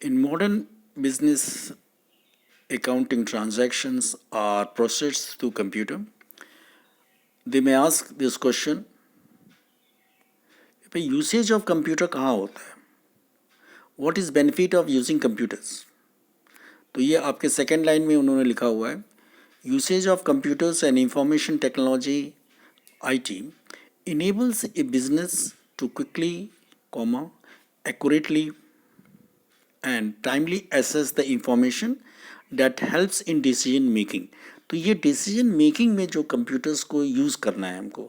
In modern business, accounting transactions are processed through computer. They may ask this question, भाई usage of computer कहाँ होता है, what is benefit of using computers. तो ये आपके second line में उन्होंने लिखा हुआ है, usage of computers and information technology IT enables a business to quickly, accurately and timely assess the information that helps in decision making। तो ये डिसीजन मेकिंग में जो कंप्यूटर्स को यूज़ करना है हमको,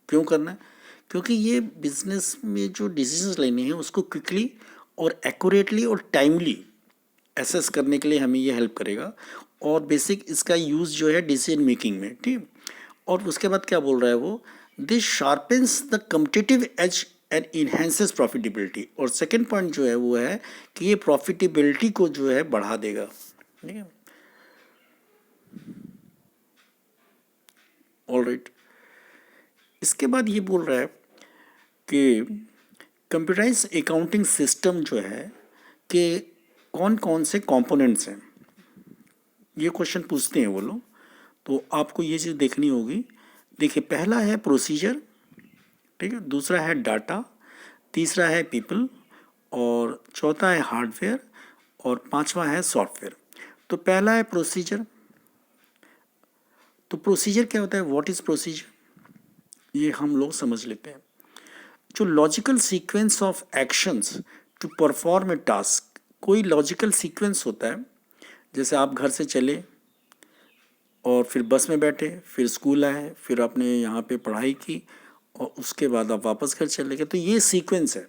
क्यों करना है? क्योंकि ये बिजनेस में जो डिसीजंस लेने हैं उसको क्विकली और एक्यूरेटली और टाइमली एसेस करने के लिए हमें ये हेल्प करेगा। और बेसिक इसका यूज़ जो है डिसीजन मेकिंग में, ठीक। और उसके बाद क्या बोल रहा है वो, this sharpens the competitive edge and enhances profitability. और सेकेंड पॉइंट जो है वो है कि ये प्रॉफिटेबिलिटी को जो है बढ़ा देगा, ठीक है। ऑल राइट, इसके बाद ये बोल रहा है कि कंप्यूटराइज अकाउंटिंग सिस्टम जो है कि कौन कौन से कंपोनेंट्स हैं, ये क्वेश्चन पूछते हैं वो लोग। तो आपको ये चीज़ देखनी होगी। देखिए, पहला है प्रोसीजर, ठीक है, दूसरा है डाटा, तीसरा है पीपल, और चौथा है हार्डवेयर, और पांचवा है सॉफ्टवेयर। तो पहला है प्रोसीजर। तो प्रोसीजर क्या होता है, व्हाट इज़ प्रोसीजर, ये हम लोग समझ लेते हैं। जो logical sequence of actions to perform a task, कोई लॉजिकल सीक्वेंस होता है। जैसे आप घर से चले और फिर बस में बैठे, फिर स्कूल आए, फिर आपने यहाँ पे पढ़ाई की और उसके बाद आप वापस घर चले गए, तो ये सीक्वेंस है।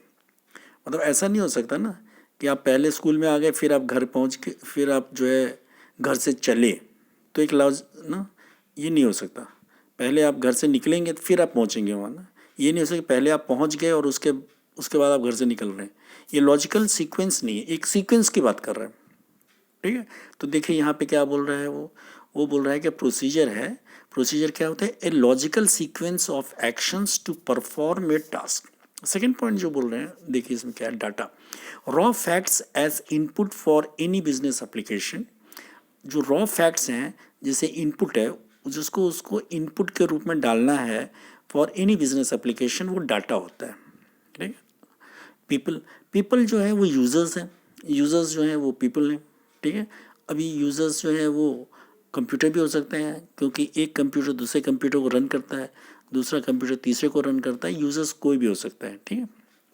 मतलब ऐसा नहीं हो सकता ना कि आप पहले स्कूल में आ गए, फिर आप घर पहुँच के फिर आप जो है घर से चले, तो एक लॉज ना, ये नहीं हो सकता। पहले आप घर से निकलेंगे फिर आप पहुँचेंगे वहाँ ना, ये नहीं हो सकता पहले आप पहुँच गए और उसके उसके बाद आप घर से निकल रहे हैं। ये लॉजिकल सीक्वेंस नहीं है, एक सीक्वेंस की बात कर रहा है, ठीक है। तो देखिए यहाँ पे क्या बोल रहा है वो बोल रहा है कि प्रोसीजर है। प्रोसीजर क्या होता है, a logical sequence of actions to perform a task. Second point जो बोल रहे हैं, देखिए इसमें क्या है, data, raw facts as input for any business application. जो रॉ फैक्ट्स हैं, जैसे इनपुट है, जिसको उसको इनपुट के रूप में डालना है फॉर एनी बिजनेस एप्लीकेशन, वो डाटा होता है, ठीक है। पीपल, पीपल जो है वो यूज़र्स हैं, यूज़र्स जो हैं वो पीपल हैं, ठीक है। अभी यूज़र्स जो है वो कंप्यूटर भी हो सकते हैं, क्योंकि एक कंप्यूटर दूसरे कंप्यूटर को रन करता है, दूसरा कंप्यूटर तीसरे को रन करता है, यूज़र्स कोई भी हो सकता है, ठीक है।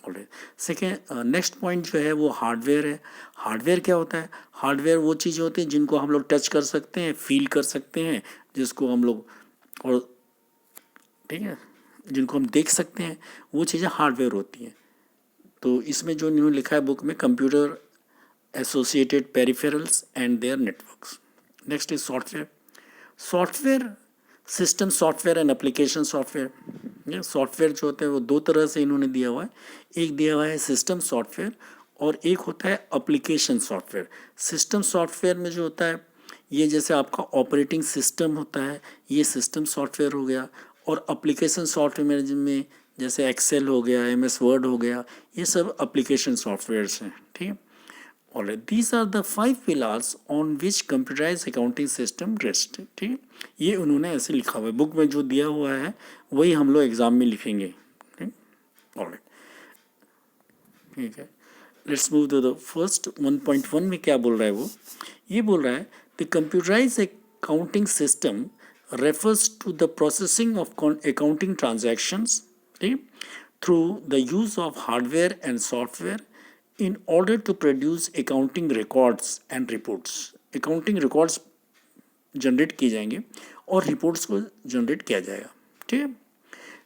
ऑलराइट, सेकेंड नेक्स्ट पॉइंट जो है वो हार्डवेयर है। हार्डवेयर क्या होता है, हार्डवेयर वो चीज़ें होती हैं जिनको हम लोग टच कर सकते हैं, फील कर सकते हैं, जिसको हम लोग, और ठीक है, जिनको हम देख सकते हैं, वो चीज़ें हार्डवेयर होती हैं। तो इसमें जो इन्होंने लिखा है बुक में, computer associated peripherals and their networks. Next is software. Software system software and application software. Software जो होते हैं वो दो तरह से इन्होंने दिया हुआ है, एक दिया हुआ है सिस्टम सॉफ्टवेयर और एक होता है एप्लीकेशन सॉफ्टवेयर। सिस्टम सॉफ्टवेयर में जो होता है, ये जैसे आपका ऑपरेटिंग सिस्टम होता है, ये सिस्टम सॉफ्टवेयर हो गया। और एप्लीकेशन सॉफ्टवेयर में जैसे एक्सेल हो गया, MS वर्ड हो गया, ये सब एप्लीकेशन सॉफ्टवेयर्स हैं, ठीक है। Alright, these are the 5 pillars on which computerized accounting system rest, ठीक है। ये उन्होंने ऐसे लिखा हुआ है, बुक में जो दिया हुआ है वही हम लोग एग्जाम में लिखेंगे, ठीक। ऑलराइट, ठीक है। Let's move to the first 1.1 में क्या बोल रहा है वो, ये बोल रहा है the computerized accounting system refers to the processing of accounting transactions, ठीक, through the use of hardware and software in order to produce accounting records and reports। accounting records generate किए जाएंगे और रिपोर्ट्स को जनरेट किया जाएगा, ठीक है।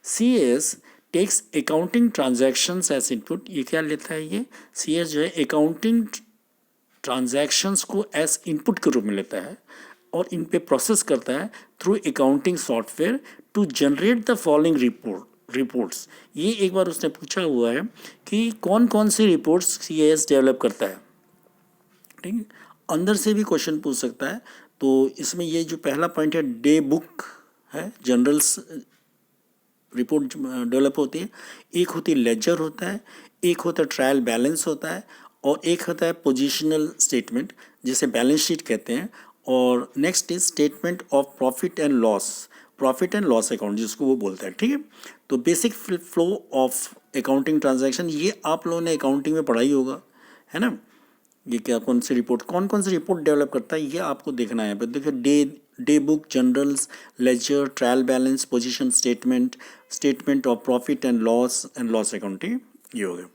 CS takes accounting transactions as input. ये क्या लेता है, ये CS जो है अकाउंटिंग ट्रांजैक्शंस को एज इनपुट के रूप में लेता है और इन पे प्रोसेस करता है through accounting software to generate the following reports. ये एक बार उसने पूछा हुआ है कि कौन कौन सी रिपोर्ट्स CS डेवलप करता है, ठीक है। अंदर से भी क्वेश्चन पूछ सकता है। तो इसमें ये जो पहला पॉइंट है, डे बुक है, जनरल्स रिपोर्ट डेवलप होती है। एक होती लेजर होता है, एक होता ट्रायल बैलेंस होता है, और एक होता है पोजिशनल स्टेटमेंट जिसे बैलेंस शीट कहते हैं, और next is statement of profit and loss account जिसको वो बोलता है, ठीक है। तो basic flow of accounting transaction ये आप लोगों ने अकाउंटिंग में पढ़ा ही होगा, है ना। ये क्या कौन सी रिपोर्ट डेवलप करता है ये आपको देखना है। देखिए day book, journals, ledger, trial balance, position statement, statement of profit and loss accounting, ये हो गया,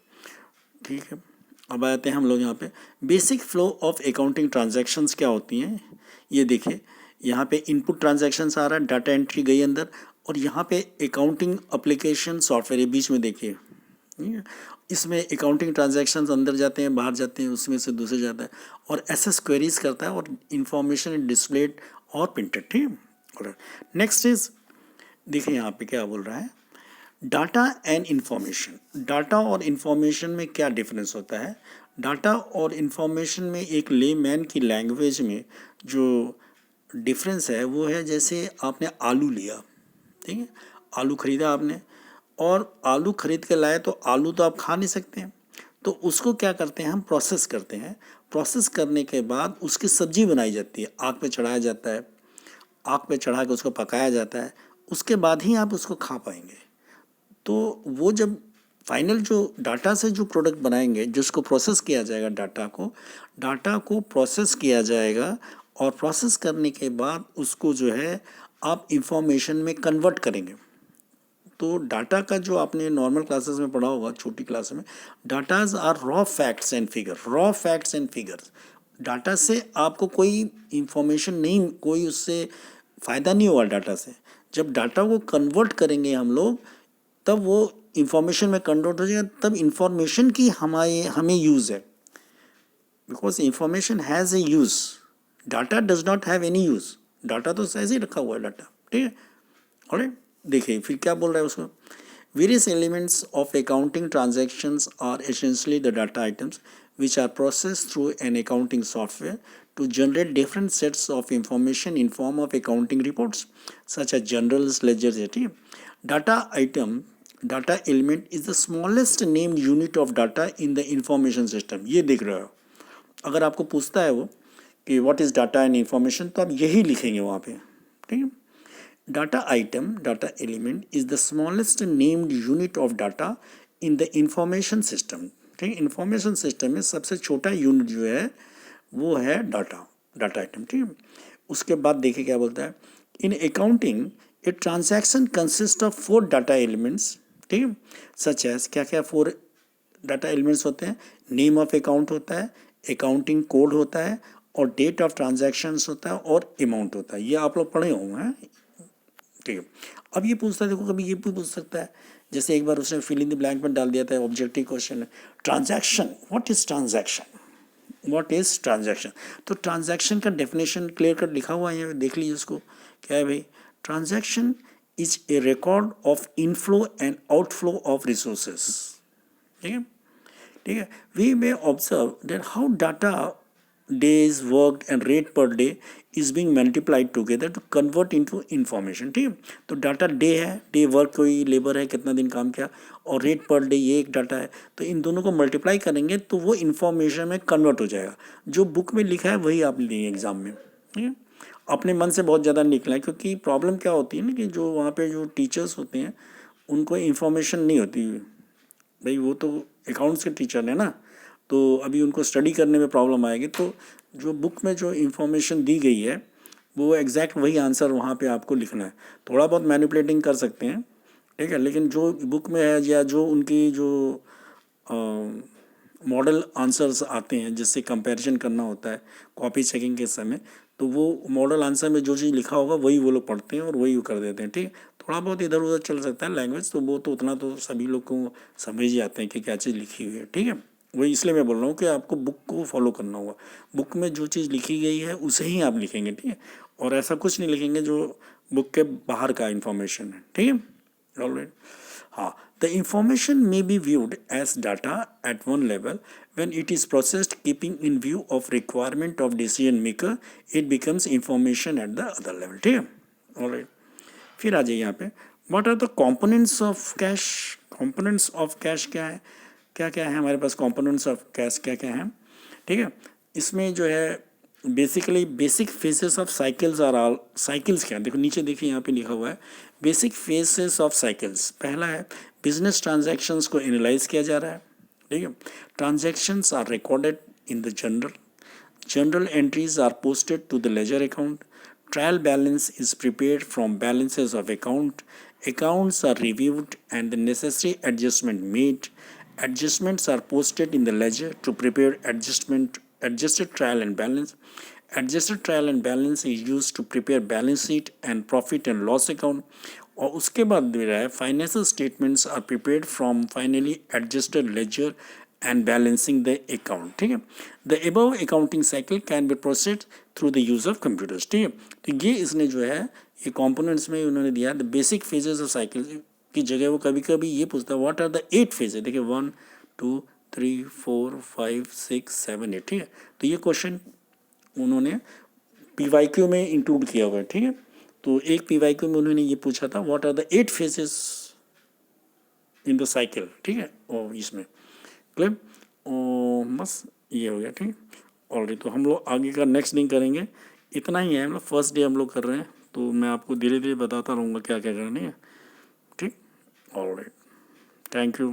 ठीक है। अब आते हैं हम लोग यहाँ पे basic flow of accounting transactions क्या होती हैं। ये देखिए यहाँ पे इनपुट ट्रांजैक्शंस आ रहा है, डाटा एंट्री गई अंदर, और यहाँ पे अकाउंटिंग एप्लीकेशन सॉफ्टवेयर ये बीच में देखिए, ठीक है। इसमें अकाउंटिंग ट्रांजैक्शंस अंदर जाते हैं, बाहर जाते हैं, उसमें से दूसरे जाता है, और एसएस क्वेरीज करता है, और इंफॉर्मेशन इज डिस्प्लेड और प्रिंटेड, ठीक है। और नेक्स्ट इज देखिए यहाँ पे क्या बोल रहा है, डाटा एंड इंफॉर्मेशन। डाटा और इंफॉर्मेशन में क्या डिफरेंस होता है। डाटा और इंफॉर्मेशन में एक लेमैन की लैंग्वेज में जो डिफरेंस है वो है, जैसे आपने आलू लिया, ठीक है, आलू खरीदा आपने, और आलू खरीद के लाए तो आलू तो आप खा नहीं सकते हैं, तो उसको क्या करते हैं हम, प्रोसेस करते हैं। प्रोसेस करने के बाद उसकी सब्जी बनाई जाती है, आग पे चढ़ाया जाता है, आग पे चढ़ा के उसको पकाया जाता है, उसके बाद ही आप उसको खा पाएंगे। तो वो जब फाइनल जो डाटा से जो प्रोडक्ट बनाएंगे, जिसको प्रोसेस किया जाएगा, डाटा को प्रोसेस किया जाएगा, और प्रोसेस करने के बाद उसको जो है आप इंफॉर्मेशन में कन्वर्ट करेंगे। तो डाटा का जो आपने नॉर्मल क्लासेस में पढ़ा होगा, छोटी क्लास में, datas are raw facts and figures. Data से आपको कोई इंफॉर्मेशन नहीं, कोई उससे फ़ायदा नहीं हुआ डाटा से। जब डाटा को कन्वर्ट करेंगे हम लोग, तब वो इंफॉर्मेशन में कन्वर्ट हो जाएगा, तब इंफॉर्मेशन की हमें यूज़ है, because information has a use, data does not have any use. Data तो ऐसे ही रखा हुआ है डाटा, ठीक है। और देखिए फिर क्या बोल रहा है उसको, various elements of accounting transactions are essentially the data items which are processed through an accounting software to generate different sets of information in form of accounting reports such as journals, ledgers, etc. Data element is the smallest named unit of data in the information system. ये देख रहे हो, अगर आपको पूछता है वो कि what is data and information, तो आप यही लिखेंगे वहाँ पे, ठीक है। Data element is the smallest named unit of data in the information system, ठीक है। इंफॉर्मेशन सिस्टम में सबसे छोटा यूनिट जो है वो है डाटा आइटम, ठीक है। उसके बाद देखिए क्या बोलता है, in accounting a transaction consist of 4 data elements, ठीक है, सच एज, क्या क्या 4 डाटा एलिमेंट्स होते हैं, नेम ऑफ अकाउंट होता है, अकाउंटिंग कोड होता है, और डेट ऑफ ट्रांजैक्शंस होता है, और अमाउंट होता है। ये आप लोग पढ़े होंगे, हैं, ठीक है। अब ये पूछता है, देखो कभी ये भी पूछ सकता है, जैसे एक बार उसने फिल इन द ब्लैंक में डाल दिया था, ऑब्जेक्टिव क्वेश्चन है, ट्रांजैक्शन, व्हाट इज ट्रांजैक्शन। तो ट्रांजैक्शन का डेफिनेशन क्लियर कट लिखा हुआ है, देख लीजिए उसको, क्या है भाई, transaction is a record of inflow and outflow of resources, ठीक है, ठीक है। We may observe that how data days worked and rate per day is being multiplied together to convert into information, ठीक है। तो डाटा डे है, day work कोई labour है, कितना दिन काम किया, और रेट पर डे ये एक डाटा है, तो इन दोनों को मल्टीप्लाई करेंगे तो वो इन्फॉर्मेशन में कन्वर्ट हो जाएगा। जो बुक में लिखा है वही आप लेंगे एग्जाम में, ठीक है। अपने मन से बहुत ज़्यादा निकला है, क्योंकि प्रॉब्लम क्या होती है ना कि जो वहाँ पे जो टीचर्स होते हैं उनको इन्फॉर्मेशन नहीं होती भाई, वो तो अकाउंट्स के टीचर है ना, तो अभी उनको स्टडी करने में प्रॉब्लम आएगी। तो जो बुक में जो इन्फॉर्मेशन दी गई है वो एग्जैक्ट वही आंसर वहाँ पे आपको लिखना है। थोड़ा बहुत मैनिपुलेटिंग कर सकते हैं, ठीक है, लेकिन जो बुक में है या जो उनकी जो मॉडल आंसर्स आते हैं जिससे कंपैरिजन करना होता है कॉपी चेकिंग के समय, तो वो मॉडल आंसर में जो चीज़ लिखा होगा वही वो लोग पढ़ते हैं और वही वो कर देते हैं, ठीक। थोड़ा बहुत इधर उधर चल सकता है लैंग्वेज, तो वो तो उतना तो सभी लोग को समझ ही आते हैं कि क्या चीज़ लिखी हुई है, ठीक है। वही इसलिए मैं बोल रहा हूँ कि आपको बुक को फॉलो करना होगा, बुक में जो चीज़ लिखी गई है उसे ही आप लिखेंगे, ठीक है, और ऐसा कुछ नहीं लिखेंगे जो बुक के बाहर का इंफॉर्मेशन है, ठीक है। ऑलराइट, हाँ, the information may be viewed as data at one level, when it is processed keeping in view of requirement of decision maker, it becomes information at the other level, ठीक है। Alright, फिर आ जाइए यहाँ पे, what are the components of cash. Components of cash क्या है, क्या क्या है हमारे पास कंपोनेंट्स ऑफ कैश क्या क्या है, ठीक है। इसमें जो है basically basic phases of cycles are all, cycles क्या देखो नीचे देखिए यहाँ पे लिखा हुआ है बेसिक फेजेस ऑफ साइकिल्स। पहला है बिजनेस ट्रांजैक्शंस को एनालाइज किया जा रहा है, ठीक है। Transactions are recorded in the journal entries are posted to the ledger account, trial balance is prepared from balances of account, accounts are reviewed and the necessary adjustment made, adjustments are posted in the ledger to prepare adjusted trial and balance, adjusted trial and balance is used to prepare balance sheet and profit and loss account, और उसके बाद दे रहा है financial statements are prepared from finally adjusted ledger and balancing the account, ठीक है। The above accounting cycle can be processed through the use of computers, ठीक है। तो ये इसने जो है ये कंपोनेंट्स में उन्होंने दिया the basic phases of cycle की जगह वो कभी कभी ये पूछता है व्हाट आर द 8 फेजेस, देखिए 1 2 3 4 5 6 7 8, ठीक है। तो ये क्वेश्चन उन्होंने PYQ में इंक्लूड किया हुआ है, ठीक है। तो एक PYQ में उन्होंने ये पूछा था what are the 8 phases in the cycle, ठीक है। और इसमें क्लियर बस ये हो गया, ठीक है। ऑलरेडी तो हम लोग आगे का नेक्स्ट दिन करेंगे, इतना ही है। हम लोग फर्स्ट डे हम लोग कर रहे हैं, तो मैं आपको धीरे धीरे बताता रहूँगा क्या क्या करना है, ठीक। Alright, thank you.